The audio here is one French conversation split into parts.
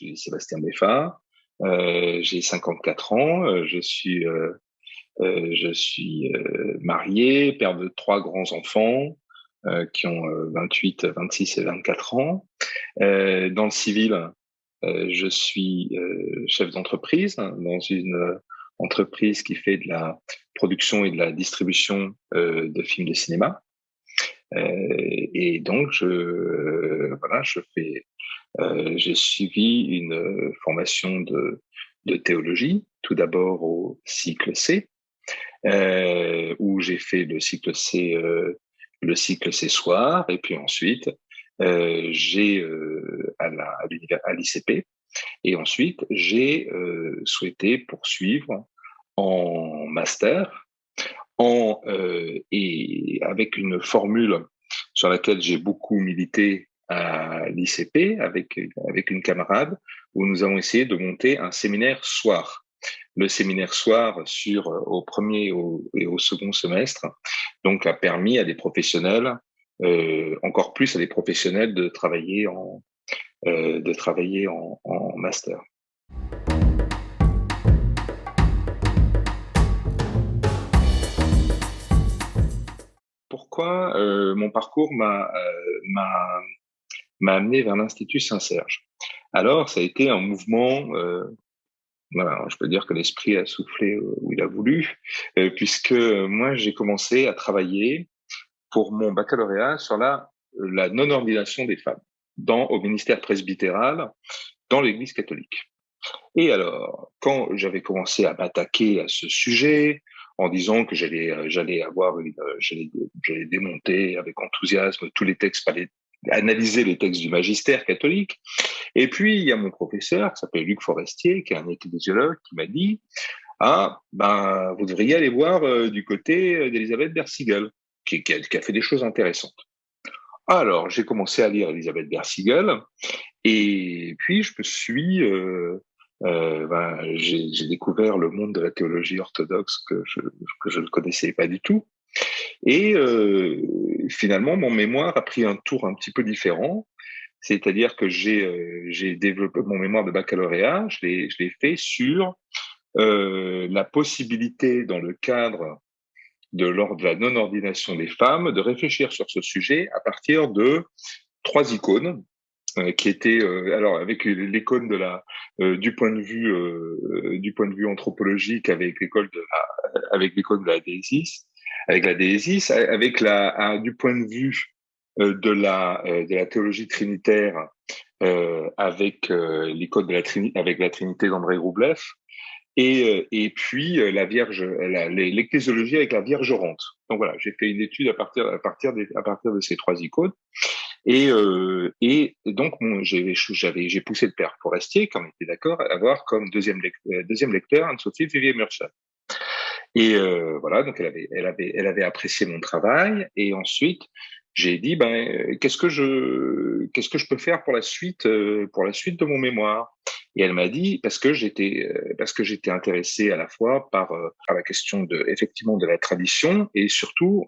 suis Sébastien Beffa, j'ai 54 ans, je suis marié, père de trois grands enfants qui ont 28, 26 et 24 ans. Dans le civil, je suis chef d'entreprise dans une entreprise qui fait de la production et de la distribution de films de cinéma. Et donc, voilà, j'ai suivi une formation de théologie, tout d'abord au cycle C, où j'ai fait le cycle C soir, et puis ensuite j'ai à l'ICP, et ensuite j'ai souhaité poursuivre en master, et avec une formule sur laquelle j'ai beaucoup milité à l'ICP avec une camarade, où nous avons essayé de monter un séminaire soir. Le séminaire soir au premier et au second semestre, donc a permis à des professionnels, encore plus à des professionnels de travailler en master. Pourquoi mon parcours m'a m'a amené vers l'Institut Saint-Serge? Alors, ça a été un mouvement. Voilà, je peux dire que l'esprit a soufflé où il a voulu, puisque moi j'ai commencé à travailler pour mon baccalauréat sur la non-ordination des femmes au ministère presbytéral dans l'Église catholique. Et alors, quand j'avais commencé à m'attaquer à ce sujet, en disant que j'allais démonter avec enthousiasme tous les textes, fallait analyser les textes du magistère catholique. Et puis, il y a mon professeur, qui s'appelle Luc Forestier, qui est un ecclésiologue, qui m'a dit, ah, ben, vous devriez aller voir du côté d'Elisabeth Bersiguel, qui a fait des choses intéressantes. Alors, j'ai commencé à lire Elisabeth Bersiguel, et puis j'ai découvert le monde de la théologie orthodoxe que je ne connaissais pas du tout. Et finalement, mon mémoire a pris un tour un petit peu différent. C'est-à-dire que j'ai développé mon mémoire de baccalauréat, je l'ai fait sur la possibilité, dans le cadre de la non-ordination des femmes, de réfléchir sur ce sujet à partir de trois icônes qui étaient alors avec l'icône du point de vue anthropologique avec l'icône de la déisis, du point de vue de la théologie trinitaire avec l'icône avec la Trinité d'André Roublev, et puis l'ecclésiologie avec la Vierge orante. Donc voilà, j'ai fait une étude à partir de ces trois icônes. Et donc j'ai poussé le père Forestier, comme il était d'accord, à avoir comme deuxième lecteur Anne-Sophie Vivier-Murchal. Et voilà, donc elle avait apprécié mon travail. Et ensuite, j'ai dit, ben, qu'est-ce que je peux faire pour la suite de mon mémoire? Et elle m'a dit, parce que j'étais intéressé à la fois par la question effectivement de la tradition, et surtout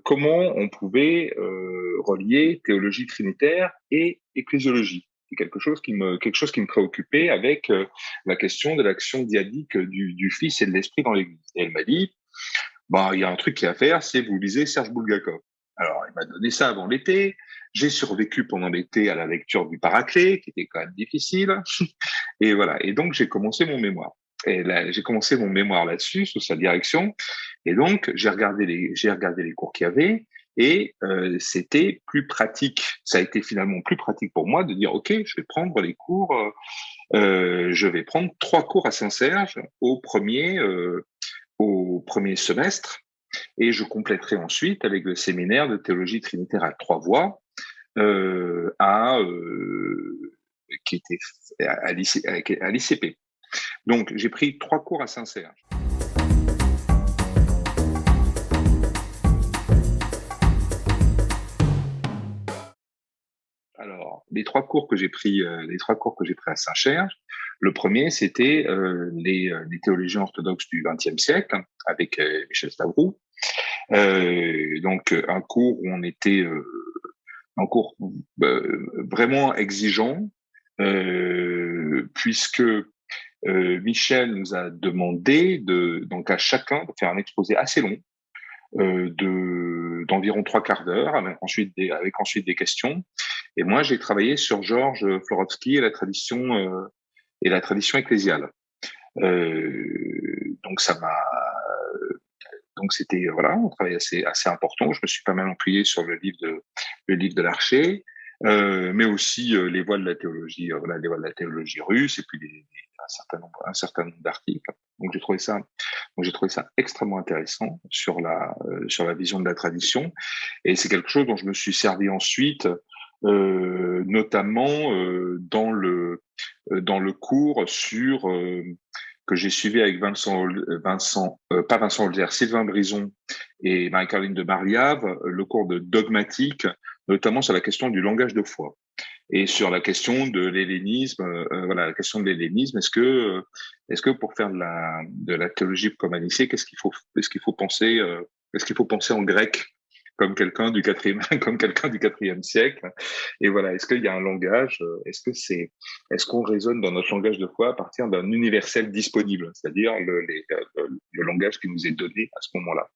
comment on pouvait relier théologie trinitaire et ecclésiologie. C'est quelque chose qui me préoccupait avec la question de l'action dyadique du Fils et de l'Esprit dans l'Église. Et elle m'a dit, bah, il y a un truc qui est à faire, c'est vous lisez Serge Bulgakov. Alors, il m'a donné ça avant l'été. J'ai survécu pendant l'été à la lecture du Paraclet, qui était quand même difficile. Et voilà. Et donc, j'ai commencé mon mémoire. Et là, j'ai commencé mon mémoire là-dessus, sous sa direction. Et donc, j'ai regardé les cours qu'il y avait. Et c'était plus pratique. Ça a été finalement plus pratique pour moi de dire, OK, je vais prendre les cours. Je vais prendre 3 cours à Saint-Serge au premier semestre, et je compléterai ensuite avec le séminaire de théologie trinitaire à 3 voix qui était à l'ICP. Donc j'ai pris 3 cours à Saint-Serge. Alors les 3 cours que j'ai pris à Saint-Serge, le premier c'était les théologiens orthodoxes du XXe siècle avec Michel Stavroux. Donc un cours où on était un cours vraiment exigeant, puisque Michel nous a demandé donc à chacun de faire un exposé assez long, d'environ 3/4 d'heure, avec ensuite des questions. Et moi, j'ai travaillé sur Georges Florovsky et la tradition ecclésiale. Donc ça m'a donc c'était voilà, un travail assez important. Je me suis pas mal appuyé sur le livre de l'Archer, mais aussi les voies de la théologie, voilà, les voies de la théologie russe, et puis un certain nombre d'articles. Donc j'ai trouvé ça extrêmement intéressant sur la vision de la tradition, et c'est quelque chose dont je me suis servi ensuite, notamment dans le cours que j'ai suivi avec pas Vincent Holzer, Sylvain Brison et Marie-Caroline de Mariave, le cours de dogmatique, notamment sur la question du langage de foi et sur la question de l'hellénisme. Voilà, la question de l'hellénisme. Est-ce que pour faire de la théologie comme un lycée, est-ce qu'il faut penser en grec comme quelqu'un du quatrième, comme quelqu'un du quatrième siècle? Et voilà, est-ce qu'il y a un langage? Est-ce qu'on raisonne dans notre langage de foi à partir d'un universel disponible, c'est-à-dire le langage qui nous est donné à ce moment-là?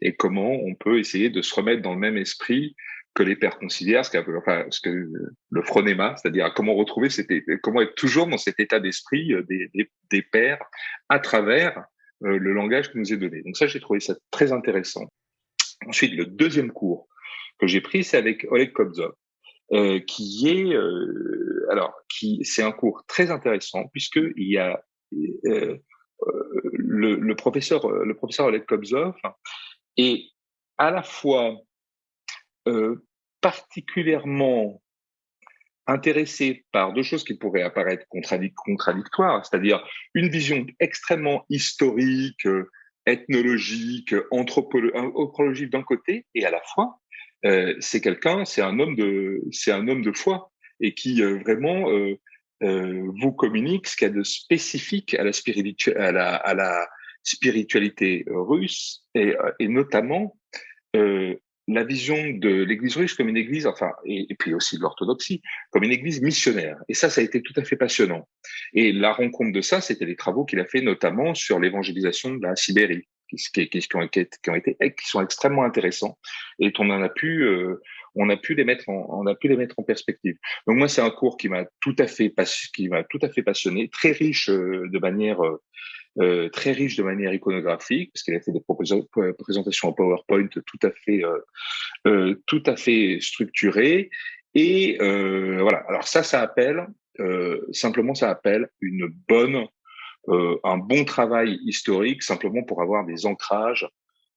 Et comment on peut essayer de se remettre dans le même esprit que les pères considèrent, ce que le phronéma, c'est-à-dire comment être toujours dans cet état d'esprit des pères à travers le langage qui nous est donné. Donc ça, j'ai trouvé ça très intéressant. Ensuite, le deuxième cours que j'ai pris, c'est avec Oleg Kobzov, c'est un cours très intéressant puisque il y a euh, le professeur Oleg Kobzov est à la fois particulièrement intéressé par deux choses qui pourraient apparaître contradictoires, c'est-à-dire une vision extrêmement historique, ethnologique, anthropologique d'un côté, et à la fois, c'est un homme de foi et qui vraiment vous communique ce qu'il y a de spécifique à à la spiritualité russe et notamment euh, la vision de l'Église russe comme une Église, enfin, et puis aussi de l'orthodoxie, comme une Église missionnaire. Et ça a été tout à fait passionnant. Et la rencontre de ça, c'était les travaux qu'il a fait notamment sur l'évangélisation de la Sibérie, qui sont extrêmement intéressants et on a pu les mettre en perspective. Donc moi, c'est un cours qui m'a tout à fait passionné, très riche de manière très riche de manière iconographique, parce qu'il a fait des présentations en PowerPoint tout à fait structurées. Et voilà. Alors ça appelle simplement, ça appelle un bon travail historique, simplement pour avoir des ancrages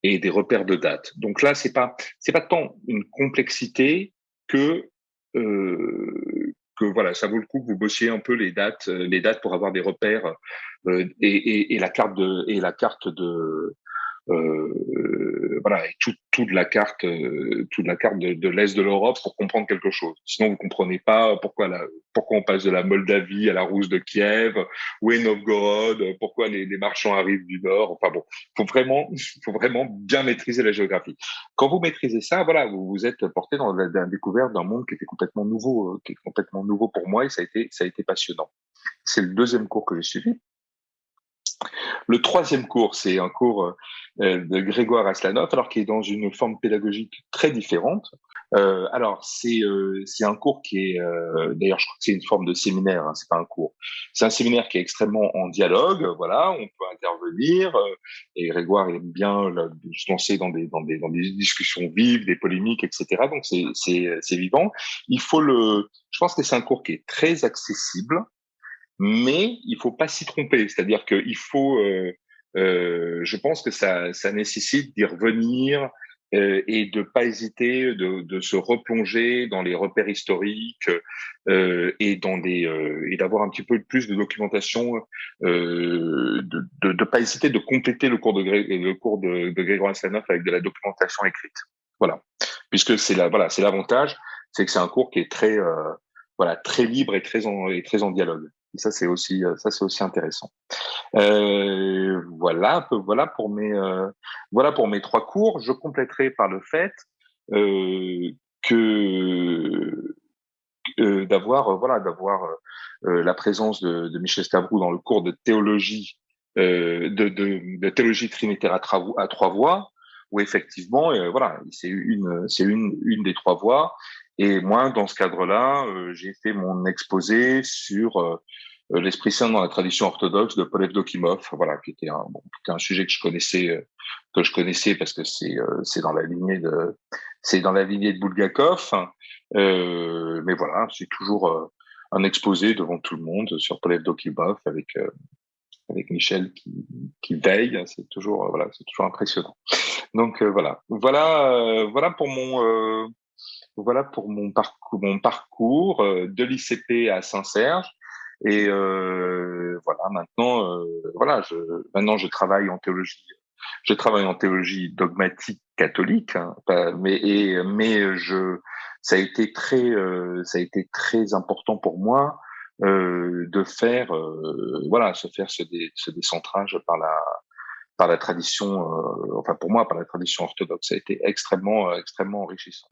et des repères de date. Donc là, c'est pas tant une complexité que voilà, ça vaut le coup que vous bossiez un peu les dates pour avoir des repères et la carte de voilà, et toute la carte de l'est de l'Europe pour comprendre quelque chose. Sinon, vous comprenez pas pourquoi on passe de la Moldavie à la Rousse de Kiev, où est Novgorod, pourquoi les marchands arrivent du nord. Enfin bon, faut vraiment bien maîtriser la géographie. Quand vous maîtrisez ça, voilà, vous êtes porté dans la découverte d'un monde qui est complètement nouveau pour moi, et ça a été passionnant. C'est le deuxième cours que j'ai suivi. Le troisième cours, c'est un cours de Grégoire Aslanov, alors qui est dans une forme pédagogique très différente. C'est un cours qui est d'ailleurs je crois que c'est une forme de séminaire, hein, c'est pas un cours. C'est un séminaire qui est extrêmement en dialogue. Voilà, on peut intervenir et Grégoire aime bien se lancer dans des discussions vives, des polémiques, etc. Donc c'est vivant. Je pense que c'est un cours qui est très accessible, mais il faut pas s'y tromper. C'est-à-dire je pense que ça nécessite d'y revenir et de pas hésiter de se replonger dans les repères historiques et d'avoir un petit peu plus de documentation, de pas hésiter de compléter le cours de Grégoire Aslanov avec de la documentation écrite. Voilà, puisque c'est l'avantage, c'est que c'est un cours qui est très libre et très en dialogue. Et ça c'est aussi intéressant. Voilà pour mes trois cours. Je compléterai par le fait euh, que d'avoir la présence de Michel Stavrou dans le cours de théologie de théologie trinitaire à trois voix, où effectivement, voilà, c'est une des trois voies. Et moi, dans ce cadre-là, j'ai fait mon exposé sur l'Esprit Saint dans la tradition orthodoxe de Paul Evdokimov, voilà, qui était un sujet que je connaissais parce que c'est dans la lignée de Bulgakov. Mais voilà, c'est toujours un exposé devant tout le monde sur Paul Evdokimov avec Michel qui veille, c'est toujours impressionnant. Donc voilà pour mon parcours de l'ICP à Saint-Serge. Et voilà, maintenant je travaille en théologie. Je travaille en théologie dogmatique catholique, hein, mais ça a été très important pour moi de faire ce décentrage par la tradition, enfin pour moi par la tradition orthodoxe. Ça a été extrêmement enrichissant.